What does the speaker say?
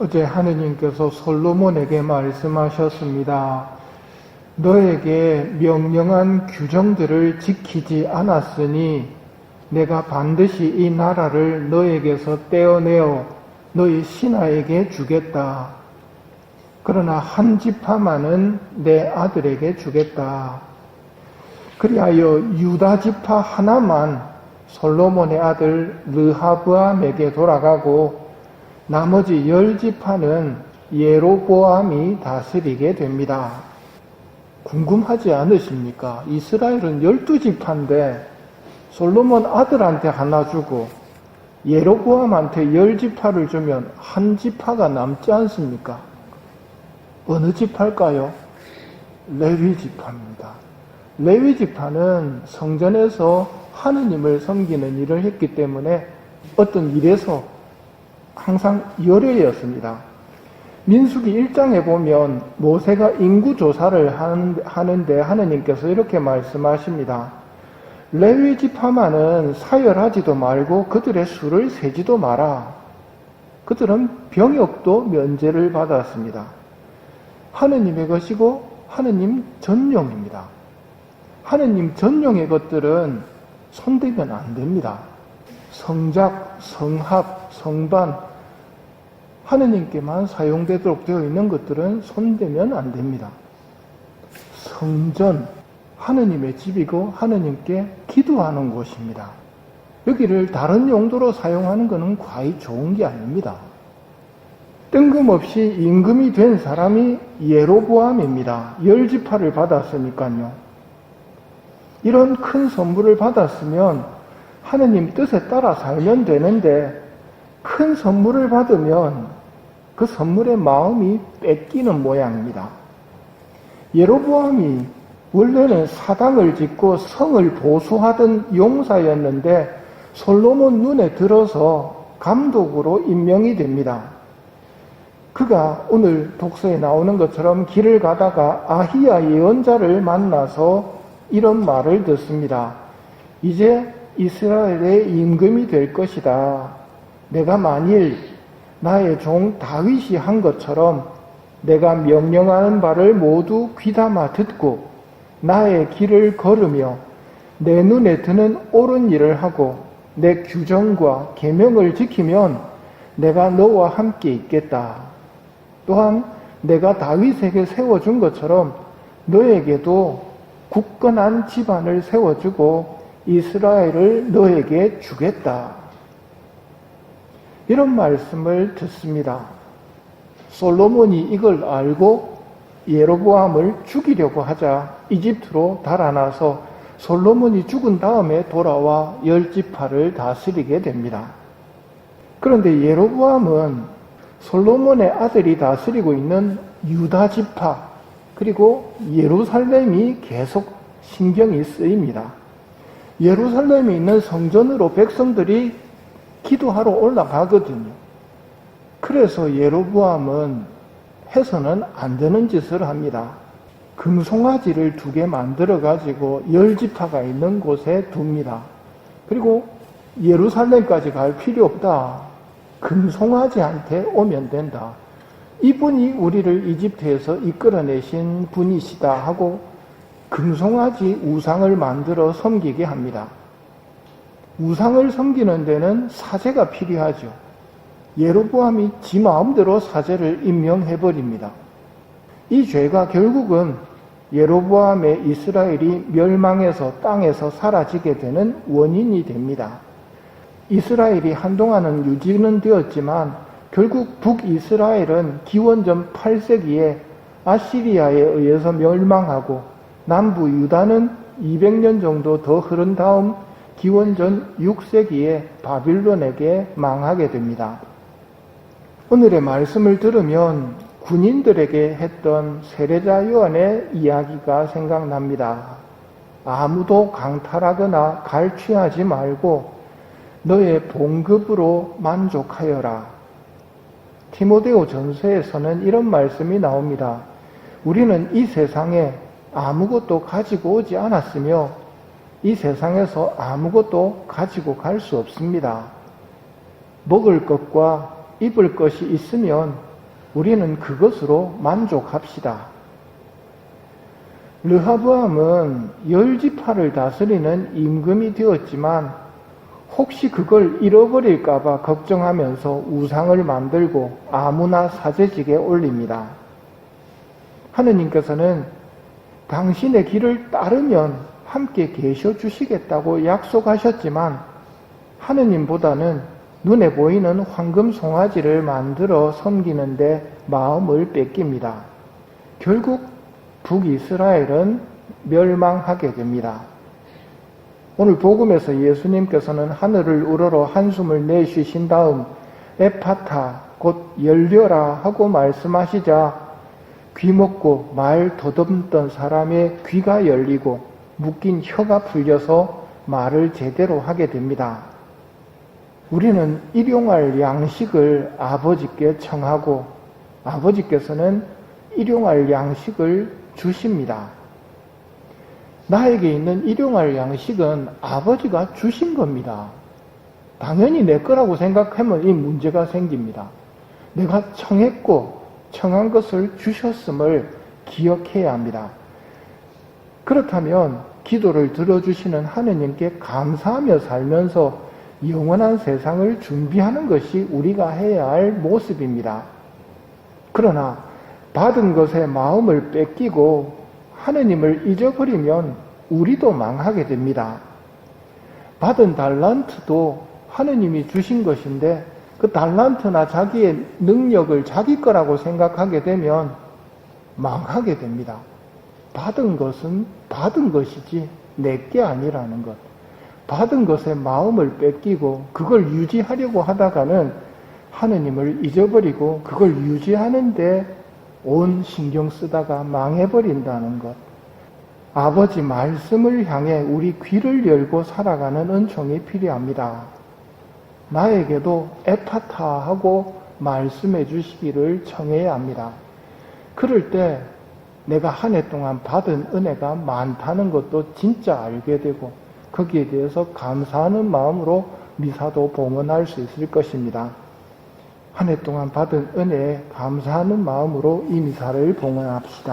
어제 하느님께서 솔로몬에게 말씀하셨습니다. 너에게 명령한 규정들을 지키지 않았으니 내가 반드시 이 나라를 너에게서 떼어내어 너희 신하에게 주겠다. 그러나 한 지파만은 내 아들에게 주겠다. 그리하여 유다 지파 하나만 솔로몬의 아들 르하브암에게 돌아가고 나머지 10지파는 예로보암이 다스리게 됩니다. 궁금하지 않으십니까? 이스라엘은 12지파인데 솔로몬 아들한테 하나 주고 예로보암한테 10지파를 주면 한 지파가 남지 않습니까? 어느 지파일까요? 레위 지파입니다. 레위 지파는 성전에서 하느님을 섬기는 일을 했기 때문에 어떤 일에서 항상 열애였습니다. 민수기 1장에 보면 모세가 인구조사를 하는데 하느님께서 이렇게 말씀하십니다. 레위 지파만은 사열하지도 말고 그들의 수를 세지도 마라. 그들은 병역도 면제를 받았습니다. 하느님의 것이고 하느님 전용입니다. 하느님 전용의 것들은 손대면 안 됩니다. 성작, 성합, 성반, 하느님께만 사용되도록 되어 있는 것들은 손대면 안 됩니다. 성전, 하느님의 집이고 하느님께 기도하는 곳입니다. 여기를 다른 용도로 사용하는 것은 과히 좋은 게 아닙니다. 뜬금없이 임금이 된 사람이 예로보암입니다. 10지파를 받았으니까요. 이런 큰 선물을 받았으면 하느님 뜻에 따라 살면 되는데 큰 선물을 받으면 그 선물의 마음이 뺏기는 모양입니다. 예로보암이 원래는 사당을 짓고 성을 보수하던 용사였는데 솔로몬 눈에 들어서 감독으로 임명이 됩니다. 그가 오늘 독서에 나오는 것처럼 길을 가다가 아히야 예언자를 만나서 이런 말을 듣습니다. 이제 이스라엘의 임금이 될 것이다. 내가 만일 나의 종 다윗이 한 것처럼 내가 명령하는 바를 모두 귀담아 듣고 나의 길을 걸으며 내 눈에 드는 옳은 일을 하고 내 규정과 계명을 지키면 내가 너와 함께 있겠다. 또한 내가 다윗에게 세워준 것처럼 너에게도 굳건한 집안을 세워주고 이스라엘을 너에게 주겠다. 이런 말씀을 듣습니다. 솔로몬이 이걸 알고 예로보암을 죽이려고 하자 이집트로 달아나서 솔로몬이 죽은 다음에 돌아와 10지파를 다스리게 됩니다. 그런데 예로보암은 솔로몬의 아들이 다스리고 있는 유다 지파 그리고 예루살렘이 계속 신경이 쓰입니다. 예루살렘에 있는 성전으로 백성들이 기도하러 올라가거든요. 그래서 예로보암은 해서는 안 되는 짓을 합니다. 금송아지를 2개 만들어 가지고 10지파가 있는 곳에 둡니다. 그리고 예루살렘까지 갈 필요 없다. 금송아지한테 오면 된다. 이분이 우리를 이집트에서 이끌어내신 분이시다 하고 금송아지 우상을 만들어 섬기게 합니다. 우상을 섬기는 데는 사제가 필요하죠. 예로보암이 지 마음대로 사제를 임명해버립니다. 이 죄가 결국은 예로보암의 이스라엘이 멸망해서 땅에서 사라지게 되는 원인이 됩니다. 이스라엘이 한동안은 유지는 되었지만 결국 북이스라엘은 기원전 8세기에 아시리아에 의해서 멸망하고 남부 유다는 200년 정도 더 흐른 다음 기원전 6세기에 바빌론에게 망하게 됩니다. 오늘의 말씀을 들으면 군인들에게 했던 세례자 요한의 이야기가 생각납니다. 아무도 강탈하거나 갈취하지 말고 너의 봉급으로 만족하여라. 디모데오 전서에서는 이런 말씀이 나옵니다. 우리는 이 세상에 아무것도 가지고 오지 않았으며 이 세상에서 아무것도 가지고 갈 수 없습니다. 먹을 것과 입을 것이 있으면 우리는 그것으로 만족합시다. 르하브암은 10지파를 다스리는 임금이 되었지만 혹시 그걸 잃어버릴까봐 걱정하면서 우상을 만들고 아무나 사제직에 올립니다. 하느님께서는 당신의 길을 따르면 함께 계셔 주시겠다고 약속하셨지만 하느님보다는 눈에 보이는 황금 송아지를 만들어 섬기는데 마음을 뺏깁니다. 결국 북이스라엘은 멸망하게 됩니다. 오늘 복음에서 예수님께서는 하늘을 우러러 한숨을 내쉬신 다음 에파타 곧 열려라 하고 말씀하시자 귀먹고 말 더듬던 사람의 귀가 열리고 묶인 혀가 풀려서 말을 제대로 하게 됩니다. 우리는 일용할 양식을 아버지께 청하고 아버지께서는 일용할 양식을 주십니다. 나에게 있는 일용할 양식은 아버지가 주신 겁니다. 당연히 내 거라고 생각하면 이 문제가 생깁니다. 내가 청했고 청한 것을 주셨음을 기억해야 합니다. 그렇다면 기도를 들어주시는 하느님께 감사하며 살면서 영원한 세상을 준비하는 것이 우리가 해야 할 모습입니다. 그러나 받은 것에 마음을 뺏기고 하느님을 잊어버리면 우리도 망하게 됩니다. 받은 달란트도 하느님이 주신 것인데 그 달란트나 자기의 능력을 자기 거라고 생각하게 되면 망하게 됩니다. 받은 것은 받은 것이지 내게 아니라는 것. 받은 것에 마음을 뺏기고 그걸 유지하려고 하다가는 하느님을 잊어버리고 그걸 유지하는데 온 신경 쓰다가 망해버린다는 것. 아버지 말씀을 향해 우리 귀를 열고 살아가는 은총이 필요합니다. 나에게도 에파타하고 말씀해 주시기를 청해야 합니다. 그럴 때 내가 한 해 동안 받은 은혜가 많다는 것도 진짜 알게 되고 거기에 대해서 감사하는 마음으로 미사도 봉헌할 수 있을 것입니다. 한 해 동안 받은 은혜에 감사하는 마음으로 이 미사를 봉헌합시다.